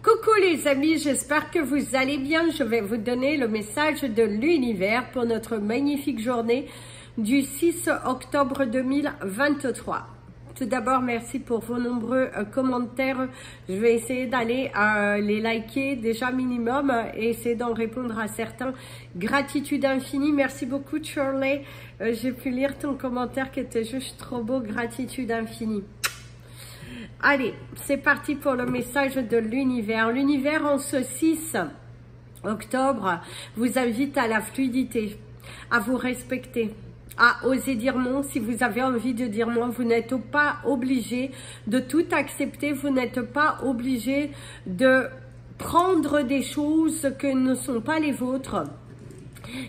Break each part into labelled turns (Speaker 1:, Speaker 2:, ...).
Speaker 1: Coucou les amis, j'espère que vous allez bien. Je vais vous donner le message de l'univers pour notre magnifique journée du 6 octobre 2023. Tout d'abord, merci pour vos nombreux commentaires. Je vais essayer d'aller les liker déjà minimum et essayer d'en répondre à certains. Gratitude infinie. Merci beaucoup Shirley. J'ai pu lire ton commentaire qui était juste trop beau. Gratitude infinie. Allez, c'est parti pour le message de l'univers. L'univers en ce 6 octobre vous invite à la fluidité, à vous respecter, à oser dire non. Si vous avez envie de dire non, vous n'êtes pas obligé de tout accepter, vous n'êtes pas obligé de prendre des choses que ne sont pas les vôtres.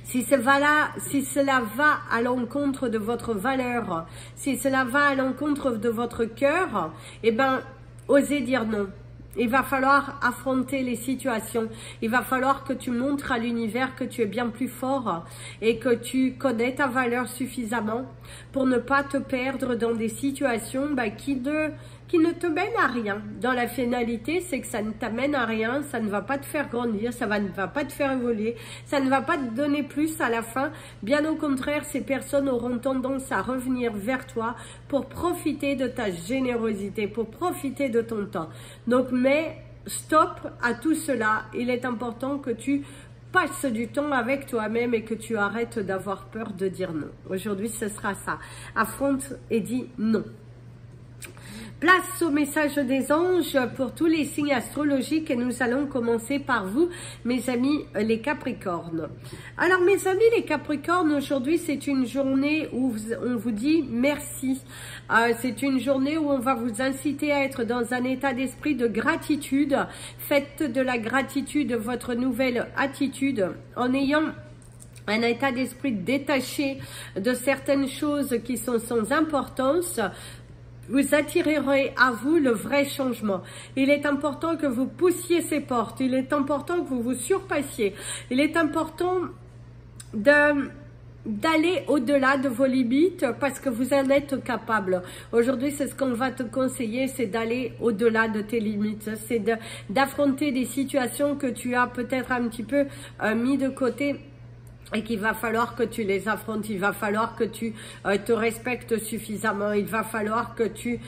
Speaker 1: Si cela va à l'encontre de votre valeur, si cela va à l'encontre de votre cœur, eh ben, osez dire non. Il va falloir affronter les situations. Il va falloir que tu montres à l'univers que tu es bien plus fort et que tu connais ta valeur suffisamment pour ne pas te perdre dans des situations qui ne te mènent à rien. Dans la finalité, c'est que ça ne t'amène à rien, ça ne va pas te faire grandir, ça ne va pas te faire évoluer, ça ne va pas te donner plus à la fin. Bien au contraire, ces personnes auront tendance à revenir vers toi pour profiter de ta générosité, pour profiter de ton temps. Donc, mais stop à tout cela. Il est important que tu passe du temps avec toi-même et que tu arrêtes d'avoir peur de dire non. Aujourd'hui, ce sera ça. Affronte et dis non. Place au message des anges pour tous les signes astrologiques et nous allons commencer par vous, mes amis les Capricornes. Alors mes amis les Capricornes, aujourd'hui c'est une journée où on vous dit merci. C'est une journée où on va vous inciter à être dans un état d'esprit de gratitude. Faites de la gratitude votre nouvelle attitude en ayant un état d'esprit détaché de certaines choses qui sont sans importance. Vous attirerez à vous le vrai changement. Il est important que vous poussiez ces portes. Il est important que vous vous surpassiez. Il est important d'aller au-delà de vos limites parce que vous en êtes capable. Aujourd'hui, c'est ce qu'on va te conseiller, c'est d'aller au-delà de tes limites. C'est d'affronter des situations que tu as peut-être un petit peu mis de côté et qu'il va falloir que tu les affrontes, il va falloir que tu te respectes suffisamment, il va falloir que tu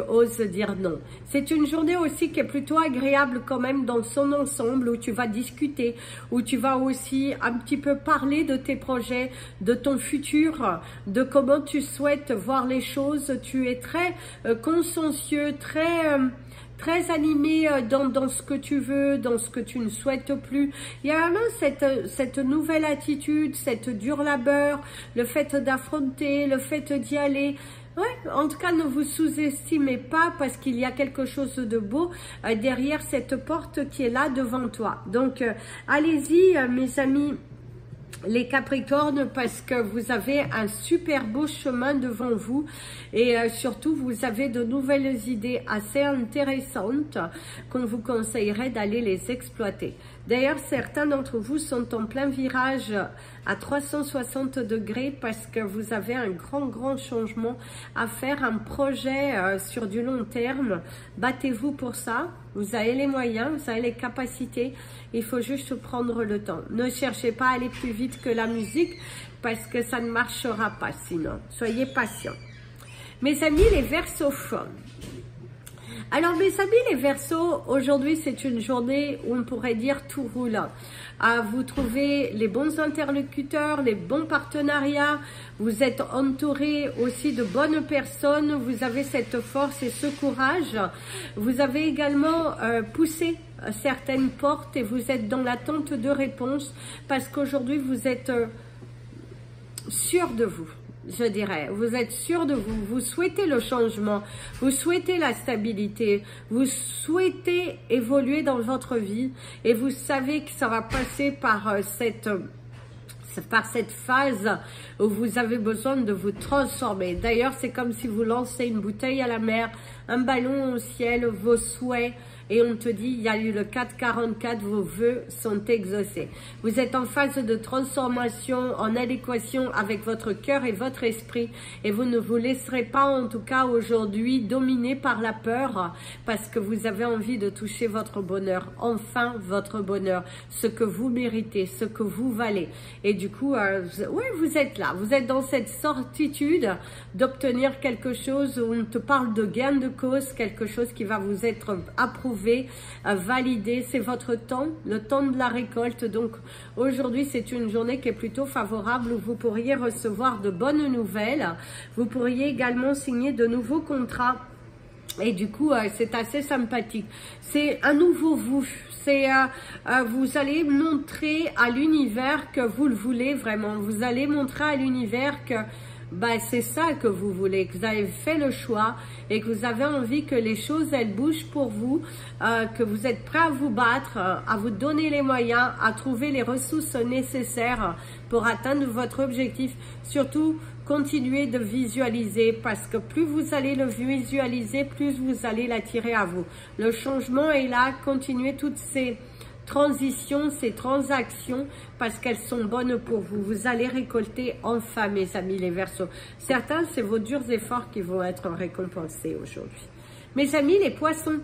Speaker 1: oses dire non. C'est une journée aussi qui est plutôt agréable quand même dans son ensemble, où tu vas discuter, où tu vas aussi un petit peu parler de tes projets, de ton futur, de comment tu souhaites voir les choses. Tu es très consciencieux, très animé dans ce que tu veux, dans ce que tu ne souhaites plus. Il y a vraiment cette nouvelle attitude, cette dure labeur, le fait d'affronter, le fait d'y aller. Ouais, en tout cas, ne vous sous-estimez pas parce qu'il y a quelque chose de beau derrière cette porte qui est là devant toi. Donc, allez-y, mes amis les Capricornes, parce que vous avez un super beau chemin devant vous et surtout vous avez de nouvelles idées assez intéressantes qu'on vous conseillerait d'aller les exploiter. D'ailleurs, certains d'entre vous sont en plein virage à 360 degrés parce que vous avez un grand changement à faire, un projet sur du long terme. Battez-vous pour ça. Vous avez les moyens, vous avez les capacités. Il faut juste prendre le temps. Ne cherchez pas à aller plus vite que la musique parce que ça ne marchera pas sinon. Soyez patients. Mes amis les Verseaux. Alors mes amis les Verseaux, aujourd'hui c'est une journée où on pourrait dire tout roule. Vous trouvez les bons interlocuteurs, les bons partenariats, vous êtes entouré aussi de bonnes personnes, vous avez cette force et ce courage. Vous avez également poussé certaines portes et vous êtes dans l'attente de réponses parce qu'aujourd'hui vous êtes sûr de vous. Je dirais, vous êtes sûr de vous, vous souhaitez le changement, vous souhaitez la stabilité, vous souhaitez évoluer dans votre vie et vous savez que ça va passer par cette phase où vous avez besoin de vous transformer. D'ailleurs, c'est comme si vous lancez une bouteille à la mer, un ballon au ciel, vos souhaits. Et on te dit, il y a eu le 444, vos vœux sont exaucés. Vous êtes en phase de transformation, en adéquation avec votre cœur et votre esprit. Et vous ne vous laisserez pas, en tout cas aujourd'hui, dominer par la peur, parce que vous avez envie de toucher votre bonheur. Enfin, votre bonheur. Ce que vous méritez, ce que vous valez. Et du coup, oui, vous êtes là. Vous êtes dans cette certitude d'obtenir quelque chose où on te parle de gain de cause, quelque chose qui va vous être approuvé, validé. C'est votre temps, le temps de la récolte. Donc aujourd'hui, c'est une journée qui est plutôt favorable où vous pourriez recevoir de bonnes nouvelles. Vous pourriez également signer de nouveaux contrats. Et du coup, c'est assez sympathique. C'est un nouveau vous. C'est vous allez montrer à l'univers que vous le voulez vraiment. Vous allez montrer à l'univers que c'est ça que vous voulez, que vous avez fait le choix et que vous avez envie que les choses, elles bougent pour vous, que vous êtes prêt à vous battre, à vous donner les moyens, à trouver les ressources nécessaires pour atteindre votre objectif. Surtout, continuez de visualiser parce que plus vous allez le visualiser, plus vous allez l'attirer à vous. Le changement est là, continuez toutes ces transitions, ces transactions, parce qu'elles sont bonnes pour vous. Vous allez récolter enfin, mes amis les Verseaux. Certains, c'est vos durs efforts qui vont être récompensés aujourd'hui. Mes amis les Poissons.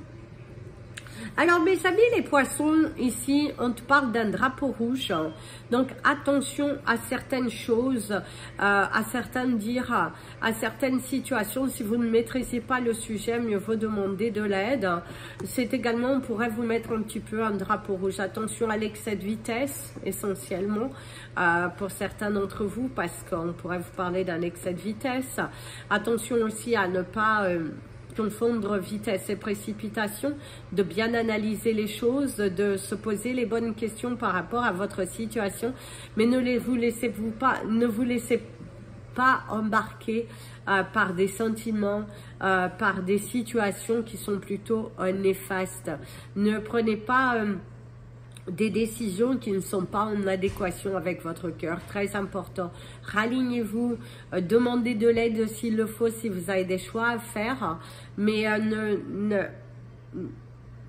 Speaker 1: Alors, mes amis les Poissons, ici, on te parle d'un drapeau rouge. Donc, attention à certaines choses, à certains dires, à certaines situations. Si vous ne maîtrisez pas le sujet, mieux vaut demander de l'aide. C'est également, on pourrait vous mettre un petit peu un drapeau rouge. Attention à l'excès de vitesse, essentiellement, pour certains d'entre vous, parce qu'on pourrait vous parler d'un excès de vitesse. Attention aussi à ne pas confondre vitesse et précipitation, de bien analyser les choses, de se poser les bonnes questions par rapport à votre situation, mais ne vous laissez pas embarquer par des sentiments, par des situations qui sont plutôt néfastes. Ne prenez pas des décisions qui ne sont pas en adéquation avec votre cœur, très important. Ralignez-vous, demandez de l'aide s'il le faut, si vous avez des choix à faire, mais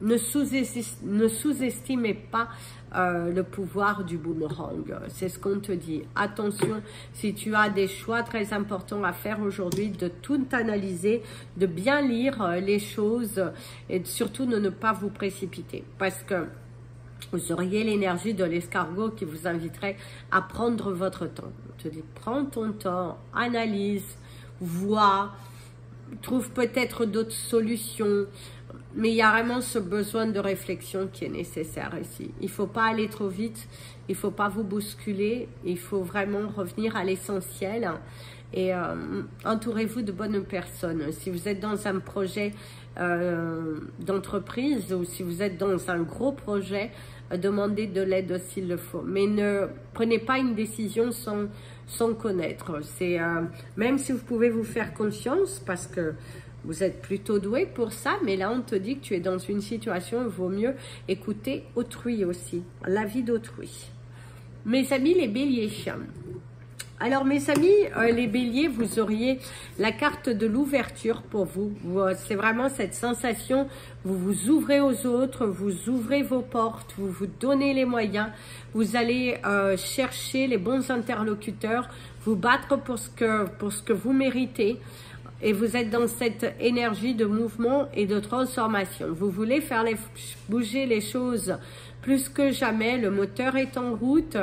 Speaker 1: ne sous-estimez pas le pouvoir du boomerang. C'est ce qu'on te dit. Attention, si tu as des choix très importants à faire aujourd'hui, de tout analyser, de bien lire les choses et surtout de ne pas vous précipiter, parce que vous auriez l'énergie de l'escargot qui vous inviterait à prendre votre temps. Je te dis, prends ton temps, analyse, vois, trouve peut-être d'autres solutions. Mais il y a vraiment ce besoin de réflexion qui est nécessaire ici. Il ne faut pas aller trop vite, il ne faut pas vous bousculer, il faut vraiment revenir à l'essentiel. Et entourez-vous de bonnes personnes. Si vous êtes dans un projet d'entreprise ou si vous êtes dans un gros projet, demandez de l'aide s'il le faut. Mais ne prenez pas une décision sans connaître. C'est même si vous pouvez vous faire confiance parce que vous êtes plutôt doué pour ça, mais là on te dit que tu es dans une situation où il vaut mieux écouter autrui aussi, l'avis d'autrui. Mes amis les béliers. Alors mes amis, les béliers, vous auriez la carte de l'ouverture pour vous. C'est vraiment cette sensation, vous vous ouvrez aux autres, vous ouvrez vos portes, vous vous donnez les moyens, vous allez chercher les bons interlocuteurs, vous battre pour ce que vous méritez. Et vous êtes dans cette énergie de mouvement et de transformation. Vous voulez faire bouger les choses plus que jamais. Le moteur est en route,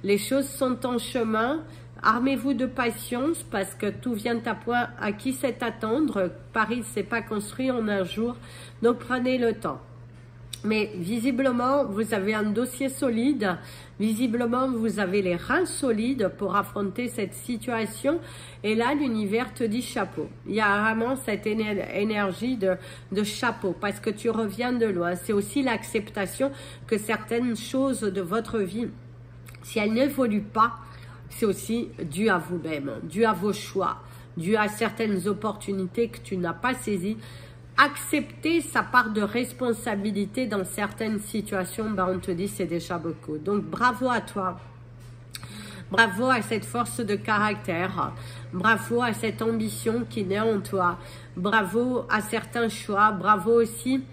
Speaker 1: les choses sont en chemin. Armez-vous de patience parce que tout vient à point. À qui c'est attendre? Paris ne s'est pas construit en un jour, donc prenez le temps. Mais visiblement, vous avez un dossier solide. Visiblement, vous avez les reins solides pour affronter cette situation. Et là, l'univers te dit chapeau. Il y a vraiment cette énergie de chapeau parce que tu reviens de loin. C'est aussi l'acceptation que certaines choses de votre vie, si elles n'évoluent pas, c'est aussi dû à vous-même, dû à vos choix, dû à certaines opportunités que tu n'as pas saisies. Accepter sa part de responsabilité dans certaines situations, on te dit c'est déjà beaucoup. Donc bravo à toi. Bravo à cette force de caractère. Bravo à cette ambition qui naît en toi. Bravo à certains choix. Bravo aussi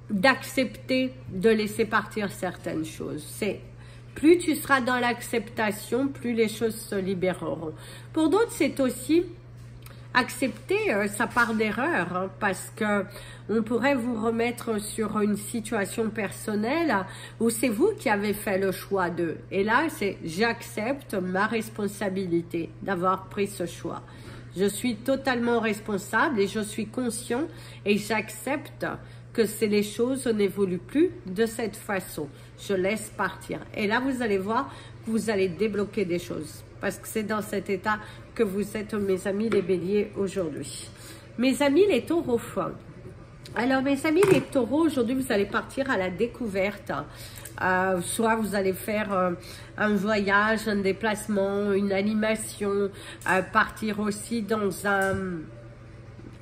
Speaker 1: d'accepter de laisser partir certaines choses. C'est plus tu seras dans l'acceptation, plus les choses se libéreront. Pour d'autres, c'est aussi accepter sa part d'erreur, hein, parce que on pourrait vous remettre sur une situation personnelle où c'est vous qui avez fait le choix d'eux. Et là, c'est j'accepte ma responsabilité d'avoir pris ce choix. Je suis totalement responsable et je suis conscient et j'accepte que les choses n'évoluent plus de cette façon. Je laisse partir. Et là, vous allez voir que vous allez débloquer des choses. Parce que c'est dans cet état que vous êtes, mes amis les béliers, aujourd'hui. Mes amis les taureaux. Alors, mes amis les taureaux, aujourd'hui, vous allez partir à la découverte. Soit vous allez faire un voyage, un déplacement, une animation, partir aussi dans un...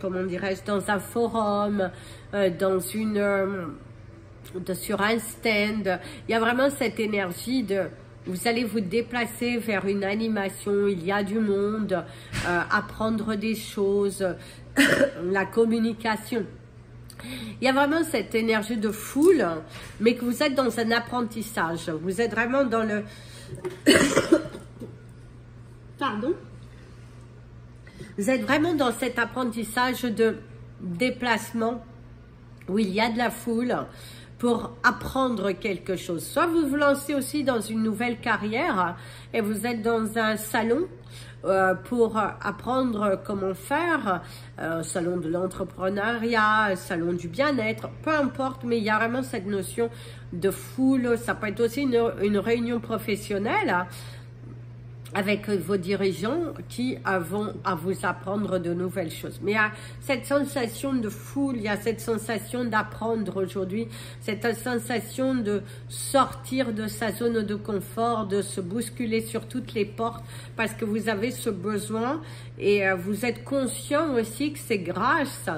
Speaker 1: comment dirais-je, dans un forum, sur un stand. Il y a vraiment cette énergie de, vous allez vous déplacer vers une animation, il y a du monde, apprendre des choses, la communication. Il y a vraiment cette énergie de foule, mais que vous êtes dans un apprentissage. Vous êtes vraiment dans le... Pardon? Vous êtes vraiment dans cet apprentissage de déplacement où il y a de la foule pour apprendre quelque chose. Soit vous vous lancez aussi dans une nouvelle carrière et vous êtes dans un salon pour apprendre comment faire, un salon de l'entrepreneuriat, un salon du bien-être, peu importe, mais il y a vraiment cette notion de foule. Ça peut être aussi une réunion professionnelle avec vos dirigeants qui vont à vous apprendre de nouvelles choses. Mais il y a cette sensation de foule, il y a cette sensation d'apprendre aujourd'hui, cette sensation de sortir de sa zone de confort, de se bousculer sur toutes les portes parce que vous avez ce besoin et vous êtes conscient aussi que c'est grâce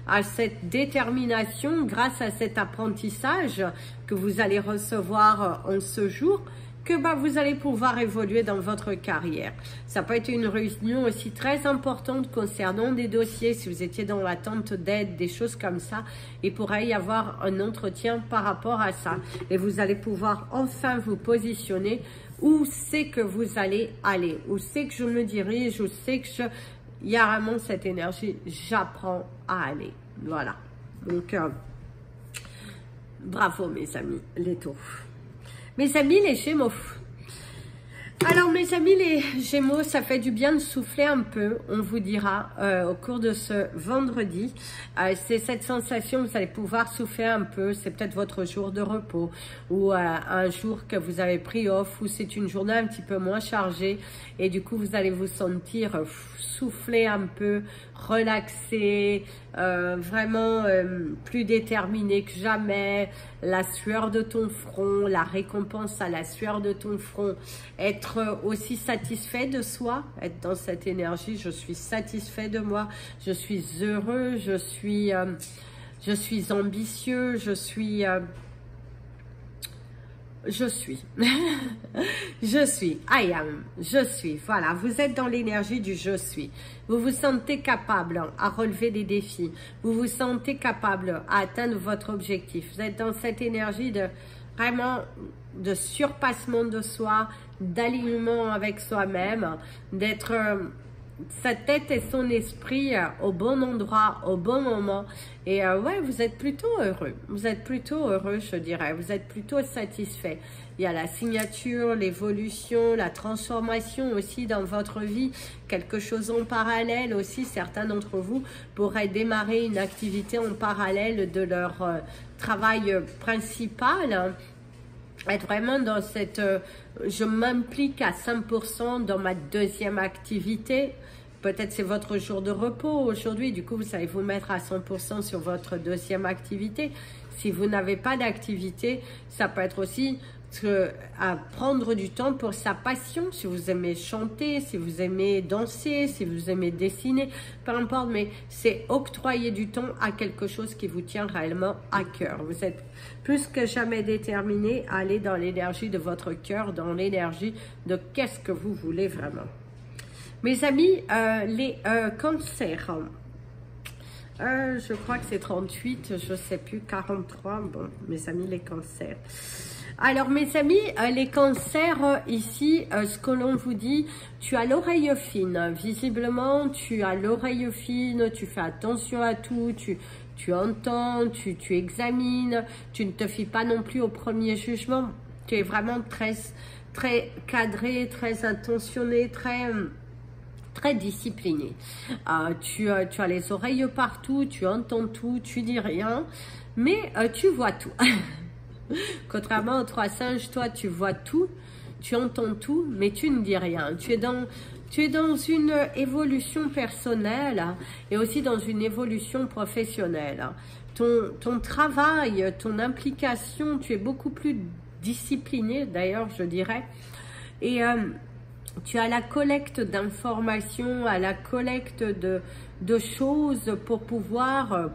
Speaker 1: à cette détermination, grâce à cet apprentissage que vous allez recevoir en ce jour, que vous allez pouvoir évoluer dans votre carrière. Ça peut être une réunion aussi très importante concernant des dossiers, si vous étiez dans l'attente d'aide, des choses comme ça. Il pourrait y avoir un entretien par rapport à ça. Et vous allez pouvoir enfin vous positionner où c'est que vous allez aller, où c'est que je me dirige, où c'est que il y a vraiment cette énergie, j'apprends à aller. Voilà. Donc, bravo mes amis, les taureaux. Mes amis les Gémeaux. Alors mes amis les Gémeaux, ça fait du bien de souffler un peu, on vous dira au cours de ce vendredi. C'est cette sensation, vous allez pouvoir souffler un peu, c'est peut-être votre jour de repos ou un jour que vous avez pris off ou c'est une journée un petit peu moins chargée et du coup vous allez vous sentir souffler un peu, relaxé, vraiment plus déterminé que jamais, la sueur de ton front, la récompense à la sueur de ton front, être aussi satisfait de soi, être dans cette énergie, je suis satisfait de moi, je suis heureux, je suis ambitieux, je suis, I am, je suis, voilà, vous êtes dans l'énergie du je suis, vous vous sentez capable à relever des défis, vous vous sentez capable à atteindre votre objectif, vous êtes dans cette énergie de vraiment de surpassement de soi, d'alignement avec soi-même, d'être sa tête et son esprit au bon endroit, au bon moment. Et ouais, vous êtes plutôt heureux. Vous êtes plutôt heureux, je dirais. Vous êtes plutôt satisfait. Il y a la signature, l'évolution, la transformation aussi dans votre vie. Quelque chose en parallèle aussi. Certains d'entre vous pourraient démarrer une activité en parallèle de leur travail principal. Être vraiment dans cette... je m'implique à 100% dans ma deuxième activité. Peut-être c'est votre jour de repos aujourd'hui. Du coup, vous allez vous mettre à 100% sur votre deuxième activité. Si vous n'avez pas d'activité, ça peut être aussi à prendre du temps pour sa passion, si vous aimez chanter, si vous aimez danser, si vous aimez dessiner, peu importe, mais c'est octroyer du temps à quelque chose qui vous tient réellement à cœur. Vous êtes plus que jamais déterminé à aller dans l'énergie de votre cœur, dans l'énergie de qu'est-ce que vous voulez vraiment. Mes amis, les cancers, je crois que c'est 38, je ne sais plus, 43, bon, mes amis, les cancers. Alors, mes amis, les cancers, ici, ce que l'on vous dit, tu as l'oreille fine. Visiblement, tu as l'oreille fine, tu fais attention à tout, tu entends, tu examines, tu ne te fies pas non plus au premier jugement. Tu es vraiment très cadré, très intentionné, très discipliné. Tu as les oreilles partout, tu entends tout, tu dis rien, mais tu vois tout. Contrairement aux trois singes, toi tu vois tout, tu entends tout, mais tu ne dis rien. Tu es dans une évolution personnelle et aussi dans une évolution professionnelle. Ton travail, ton implication, tu es beaucoup plus discipliné d'ailleurs, je dirais. Et tu as la collecte d'informations, à la collecte de choses pour pouvoir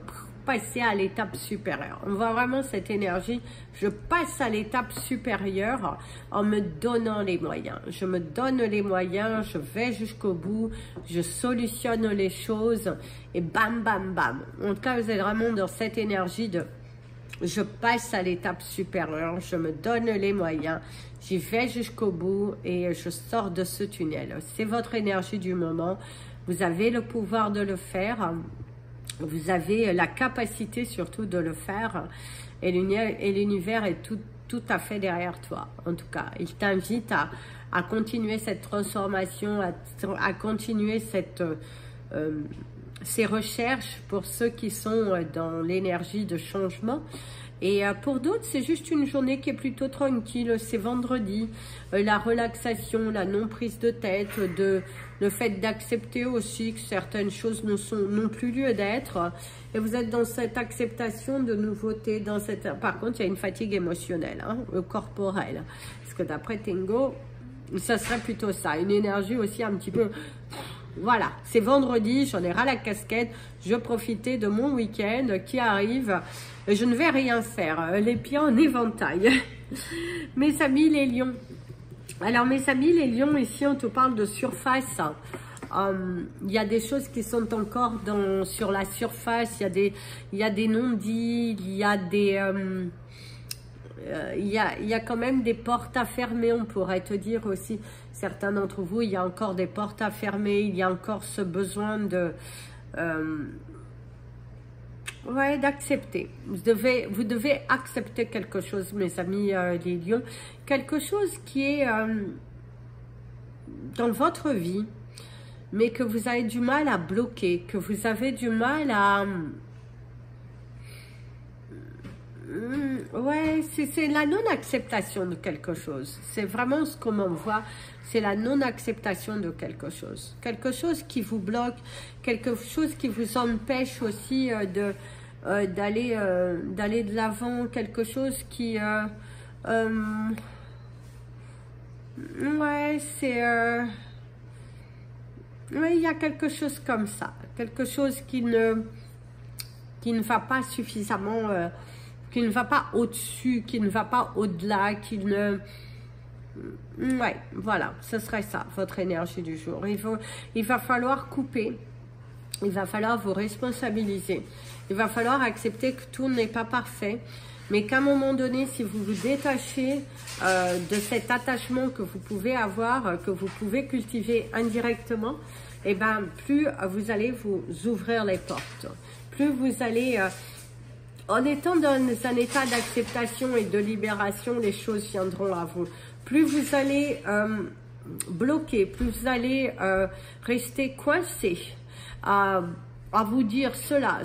Speaker 1: passer à l'étape supérieure. On voit vraiment cette énergie. Je passe à l'étape supérieure en me donnant les moyens. Je me donne les moyens, je vais jusqu'au bout, je solutionne les choses et bam, bam, bam. En tout cas, vous êtes vraiment dans cette énergie de je passe à l'étape supérieure, je me donne les moyens, j'y vais jusqu'au bout et je sors de ce tunnel. C'est votre énergie du moment. Vous avez le pouvoir de le faire. Vous avez la capacité surtout de le faire et l'univers est tout à fait derrière toi. En tout cas, il t'invite à continuer cette transformation, à continuer ces recherches pour ceux qui sont dans l'énergie de changement. Et pour d'autres, c'est juste une journée qui est plutôt tranquille. C'est vendredi, la relaxation, la non-prise de tête, le fait d'accepter aussi que certaines choses n'ont plus lieu d'être. Et vous êtes dans cette acceptation de nouveauté. Par contre, il y a une fatigue émotionnelle, hein, corporelle. Parce que d'après Tengo, ça serait plutôt ça. Une énergie aussi un petit peu... Voilà, c'est vendredi, j'en ai ras la casquette, je profitais de mon week-end qui arrive, je ne vais rien faire, les pieds en éventail. Mes amis les lions, alors mes amis les lions, ici on te parle de surface, il y a des choses qui sont encore sur la surface, il y a des non-dits, il y a des... il y a quand même des portes à fermer, on pourrait te dire aussi, certains d'entre vous, il y a encore des portes à fermer, il y a encore ce besoin d'accepter. Vous devez accepter quelque chose, mes amis les lions, quelque chose qui est dans votre vie, mais que vous avez du mal à bloquer, que vous avez du mal à... Ouais, c'est la non-acceptation de quelque chose. C'est vraiment ce qu'on m'envoie, c'est la non-acceptation de quelque chose. Quelque chose qui vous bloque, quelque chose qui vous empêche aussi d'aller de l'avant, quelque chose qui... ouais, c'est... ouais, il y a quelque chose comme ça. Quelque chose qui ne va pas suffisamment... qui ne va pas au-dessus, qui ne va pas au-delà, qui ne... Ouais, voilà, ce serait ça, votre énergie du jour. Il va falloir couper, il va falloir vous responsabiliser, il va falloir accepter que tout n'est pas parfait, mais qu'à un moment donné, si vous vous détachez de cet attachement que vous pouvez avoir, que vous pouvez cultiver indirectement, et ben plus vous allez vous ouvrir les portes, plus vous allez... en étant dans un état d'acceptation et de libération, les choses viendront à vous. Plus vous allez bloquer, plus vous allez rester coincé à vous dire cela,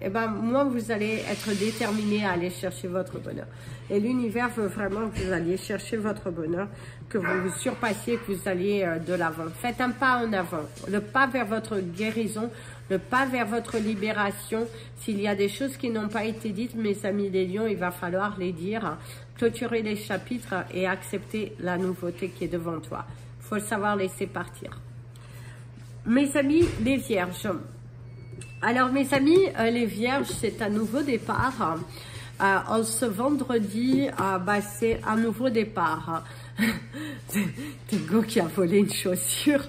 Speaker 1: et ben moins vous allez être déterminé à aller chercher votre bonheur. Et l'univers veut vraiment que vous alliez chercher votre bonheur, que vous vous surpassiez, que vous alliez de l'avant. Faites un pas en avant, le pas vers votre guérison, le pas vers votre libération. S'il y a des choses qui n'ont pas été dites, mes amis les lions, il va falloir les dire. Clôturer les chapitres et accepter la nouveauté qui est devant toi. Il faut le savoir laisser partir. Mes amis les vierges. Alors mes amis les vierges, c'est un nouveau départ. En ce vendredi, c'est un nouveau départ. Tingo qui a volé une chaussure.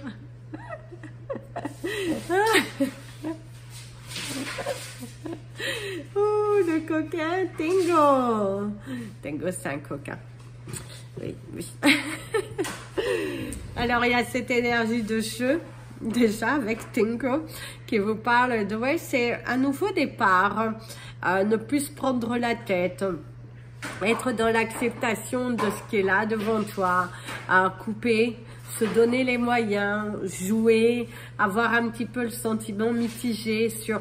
Speaker 1: Oh, le coquin, Tingo. Tingo, c'est un coquin. Oui, oui. Alors, il y a cette énergie de jeu, déjà, avec Tingo, qui vous parle de, ouais, c'est un nouveau départ. Ne plus se prendre la tête. Être dans l'acceptation de ce qui est là devant toi. Couper. Se donner les moyens, jouer, avoir un petit peu le sentiment mitigé sur,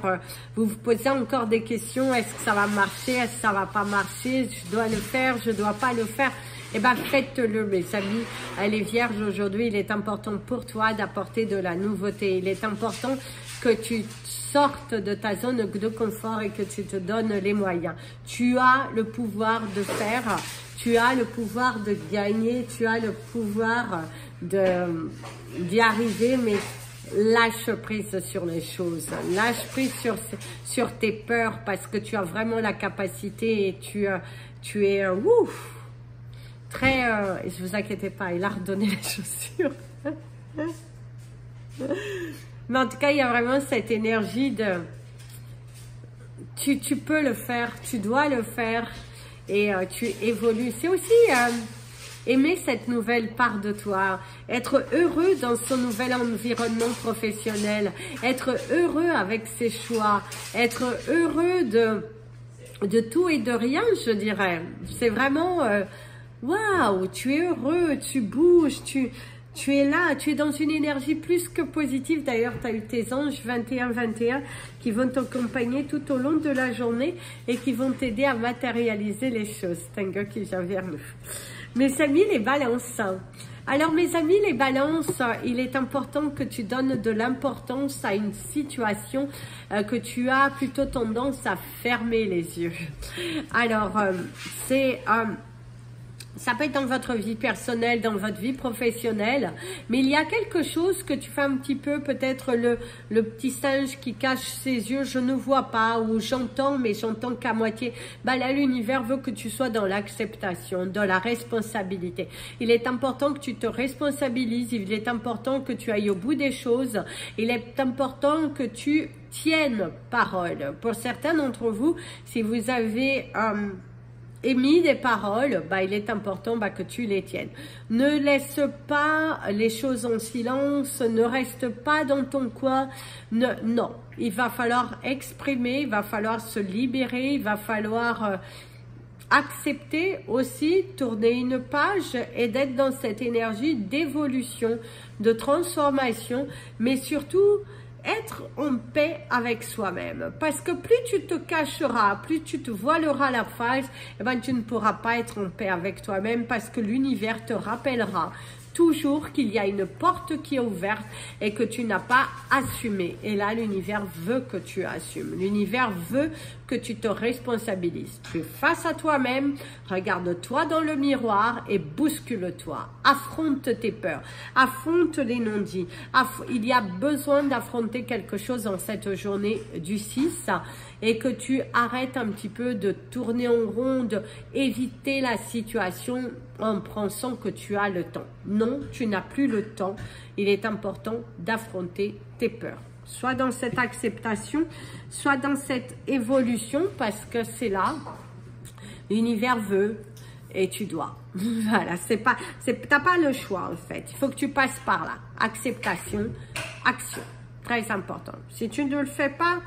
Speaker 1: vous vous posez encore des questions, est-ce que ça va marcher, est-ce que ça va pas marcher, je dois le faire, je dois pas le faire, eh bien faites-le mes amis, les vierges aujourd'hui, il est important pour toi d'apporter de la nouveauté, il est important que tu sortes de ta zone de confort et que tu te donnes les moyens, tu as le pouvoir de faire, tu as le pouvoir de gagner, tu as le pouvoir d'y arriver, mais lâche prise sur les choses, lâche prise sur tes peurs parce que tu as vraiment la capacité et tu es très, je vous inquiétez pas, il a redonné les chaussures. Mais en tout cas, il y a vraiment cette énergie de, tu peux le faire, tu dois le faire et tu évolues. C'est aussi aimer cette nouvelle part de toi, être heureux dans son nouvel environnement professionnel, être heureux avec ses choix, être heureux de tout et de rien, je dirais. C'est vraiment, waouh, tu es heureux, tu bouges, tu es là, tu es dans une énergie plus que positive. D'ailleurs, tu as eu tes anges 21-21 qui vont t'accompagner tout au long de la journée et qui vont t'aider à matérialiser les choses. C'est un gars qui vient vers nous. Mes amis les balances. Alors mes amis les balances, il est important que tu donnes de l'importance à une situation que tu as plutôt tendance à fermer les yeux. Alors ça peut être dans votre vie personnelle, dans votre vie professionnelle, mais il y a quelque chose que tu fais un petit peu, peut-être le petit singe qui cache ses yeux, je ne vois pas, ou j'entends, mais j'entends qu'à moitié. Bah là, l'univers veut que tu sois dans l'acceptation, dans la responsabilité. Il est important que tu te responsabilises, il est important que tu ailles au bout des choses, il est important que tu tiennes parole. Pour certains d'entre vous, si vous avez émis des paroles, il est important que tu les tiennes. Ne laisse pas les choses en silence, ne reste pas dans ton coin. Non, il va falloir exprimer, il va falloir se libérer, il va falloir accepter aussi, tourner une page et d'être dans cette énergie d'évolution, de transformation, mais surtout être en paix avec soi-même. Parce que plus tu te cacheras, plus tu te voileras la face, tu ne pourras pas être en paix avec toi-même parce que l'univers te rappellera toujours qu'il y a une porte qui est ouverte et que tu n'as pas assumé. Et là, l'univers veut que tu assumes. L'univers veut que tu te responsabilises. Tu es face à toi-même, regarde-toi dans le miroir et bouscule-toi. Affronte tes peurs, affronte les non-dits. Il y a besoin d'affronter quelque chose en cette journée du 6 et que tu arrêtes un petit peu de tourner en rond, éviter la situation en pensant que tu as le temps. Non, tu n'as plus le temps. Il est important d'affronter tes peurs. Soit dans cette acceptation, soit dans cette évolution, parce que c'est là, l'univers veut et tu dois. Voilà, t'as pas le choix en fait. Il faut que tu passes par là. Acceptation, action. Très important. Si tu ne le fais pas,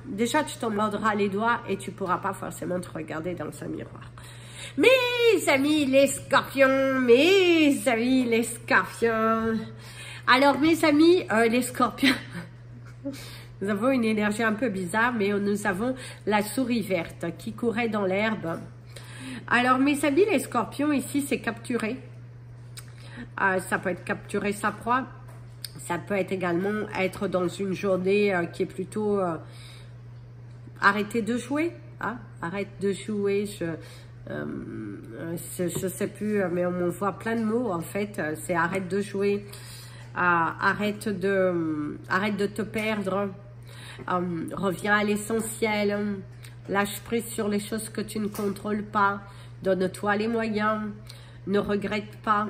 Speaker 1: déjà tu t'en mordras les doigts et tu pourras pas forcément te regarder dans un miroir. Mes amis les scorpions, mes amis les scorpions. Alors mes amis les scorpions, nous avons une énergie un peu bizarre, mais nous avons la souris verte qui courait dans l'herbe. Alors mes amis les scorpions, ici c'est capturer. Ça peut être capturer sa proie. Ça peut être également être dans une journée qui est plutôt arrêtez de jouer. Hein? Arrête de jouer. Je sais plus, mais on voit plein de mots en fait. C'est arrête de jouer. Arrête de te perdre. Reviens à l'essentiel. Lâche prise sur les choses que tu ne contrôles pas. Donne-toi les moyens. Ne regrette pas.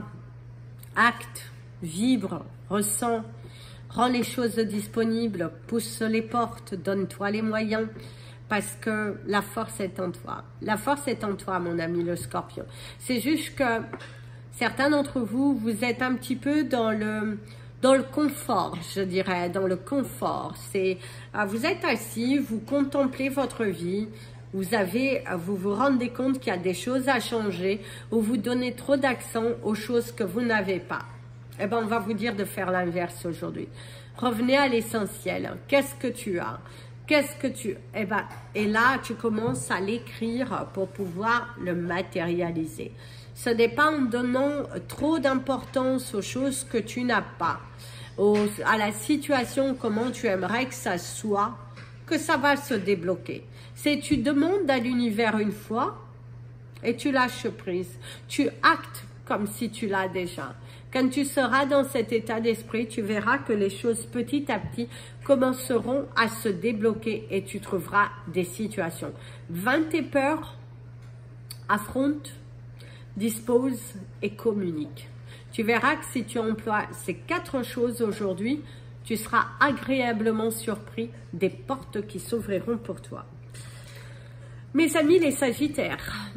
Speaker 1: Acte, vibre, ressens. Rends les choses disponibles. Pousse les portes. Donne-toi les moyens. Parce que la force est en toi. La force est en toi, mon ami le Scorpion. C'est juste que certains d'entre vous, vous êtes un petit peu dans le confort, je dirais, dans le confort. Vous êtes assis, vous contemplez votre vie, vous vous rendez compte qu'il y a des choses à changer, ou vous donnez trop d'accent aux choses que vous n'avez pas. Eh bien, on va vous dire de faire l'inverse aujourd'hui. Revenez à l'essentiel. Qu'est-ce que tu as? Qu'est-ce que tu... et là, tu commences à l'écrire pour pouvoir le matérialiser. Ce n'est pas en donnant trop d'importance aux choses que tu n'as pas, à la situation, comment tu aimerais que ça soit, que ça va se débloquer. C'est tu demandes à l'univers une fois et tu lâches prise. Tu actes comme si tu l'as déjà. Quand tu seras dans cet état d'esprit, tu verras que les choses petit à petit commenceront à se débloquer et tu trouveras des situations. Vainc tes peurs, affronte, dispose et communique. Tu verras que si tu emploies ces 4 choses aujourd'hui, tu seras agréablement surpris des portes qui s'ouvriront pour toi. Mes amis les Sagittaires.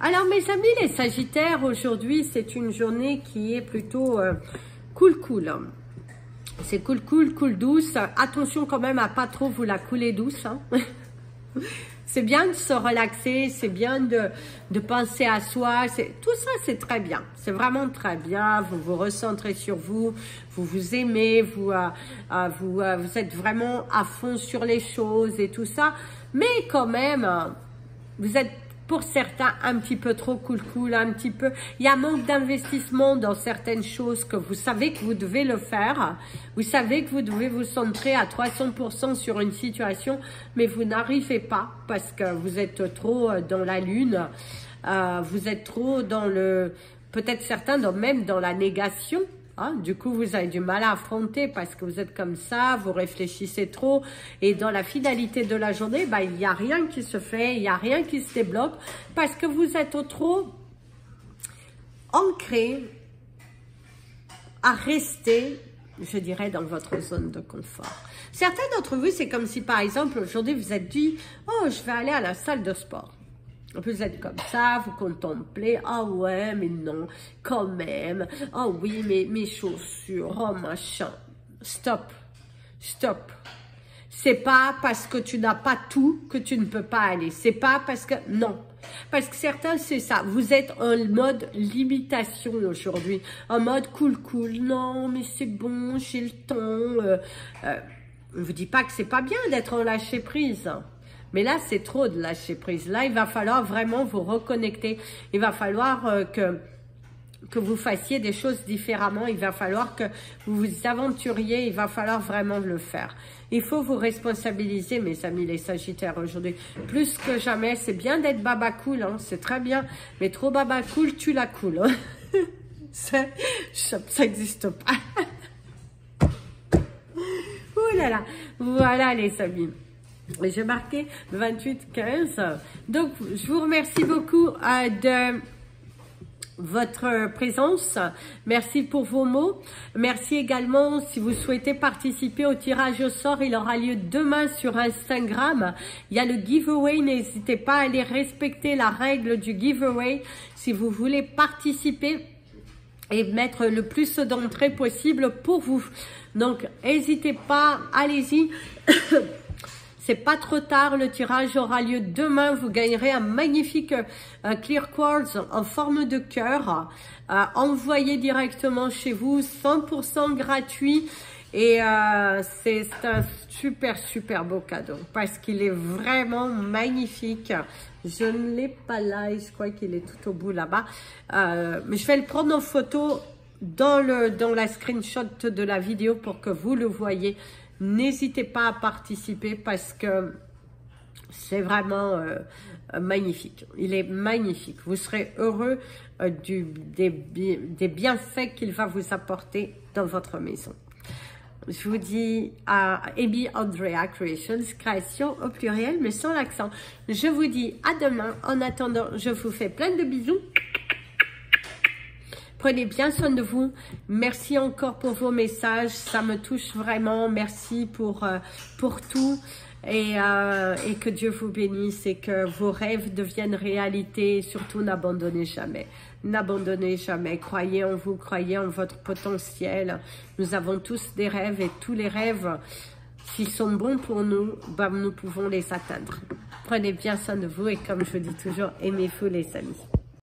Speaker 1: Alors mes amis les Sagittaires, aujourd'hui c'est une journée qui est plutôt cool. C'est cool douce. Attention quand même à pas trop vous la couler douce. Hein. C'est bien de se relaxer, c'est bien de penser à soi. Tout ça c'est très bien. C'est vraiment très bien. Vous vous recentrez sur vous, vous vous aimez, vous êtes vraiment à fond sur les choses et tout ça. Mais quand même, vous êtes pour certains un petit peu trop cool, un petit peu, il y a un manque d'investissement dans certaines choses que vous savez que vous devez le faire, vous savez que vous devez vous centrer à 300% sur une situation, mais vous n'arrivez pas parce que vous êtes trop dans la lune, vous êtes trop dans peut-être certains même dans la négation. Hein, du coup, vous avez du mal à affronter parce que vous êtes comme ça, vous réfléchissez trop et dans la finalité de la journée, il n'y a rien qui se fait, il n'y a rien qui se débloque parce que vous êtes trop ancré à rester, je dirais, dans votre zone de confort. Certains d'entre vous, c'est comme si par exemple, aujourd'hui, vous êtes dit « Oh, je vais aller à la salle de sport ». Vous êtes comme ça, vous contemplez, ah ouais, mais non, quand même, ah oui, mais mes chaussures, oh machin, stop. C'est pas parce que tu n'as pas tout que tu ne peux pas aller, c'est pas parce que, non, parce que certains c'est ça, vous êtes en mode limitation aujourd'hui, en mode cool, non, mais c'est bon, j'ai le temps, on vous dit pas que c'est pas bien d'être en lâcher prise. Mais là, c'est trop de lâcher prise. Là, il va falloir vraiment vous reconnecter. Il va falloir que vous fassiez des choses différemment. Il va falloir que vous vous aventuriez. Il va falloir vraiment le faire. Il faut vous responsabiliser, mes amis les Sagittaires, aujourd'hui. Plus que jamais, c'est bien d'être baba cool, hein, c'est très bien. Mais trop baba cool, tu la coules. Hein. Ça n'existe pas. Ouh là là. Voilà, les amis. J'ai marqué 28-15. Donc, je vous remercie beaucoup de votre présence. Merci pour vos mots. Merci également si vous souhaitez participer au tirage au sort. Il aura lieu demain sur Instagram. Il y a le giveaway. N'hésitez pas à aller respecter la règle du giveaway si vous voulez participer et mettre le plus d'entrées possible pour vous. Donc, n'hésitez pas. Allez-y. C'est pas trop tard, le tirage aura lieu demain. Vous gagnerez un magnifique clear quartz en forme de cœur, envoyé directement chez vous, 100% gratuit. Et c'est un super beau cadeau parce qu'il est vraiment magnifique. Je ne l'ai pas là et je crois qu'il est tout au bout là-bas. Mais je vais le prendre en photo dans la screenshot de la vidéo pour que vous le voyez. N'hésitez pas à participer parce que c'est vraiment magnifique. Il est magnifique. Vous serez heureux des bienfaits qu'il va vous apporter dans votre maison. Je vous dis à Amy Andrea Creations, création au pluriel mais sans l'accent. Je vous dis à demain. En attendant, je vous fais plein de bisous. Prenez bien soin de vous. Merci encore pour vos messages. Ça me touche vraiment. Merci pour tout. Et que Dieu vous bénisse et que vos rêves deviennent réalité. Et surtout, n'abandonnez jamais. N'abandonnez jamais. Croyez en vous, croyez en votre potentiel. Nous avons tous des rêves et tous les rêves, s'ils sont bons pour nous, nous pouvons les atteindre. Prenez bien soin de vous et comme je dis toujours, aimez-vous les amis.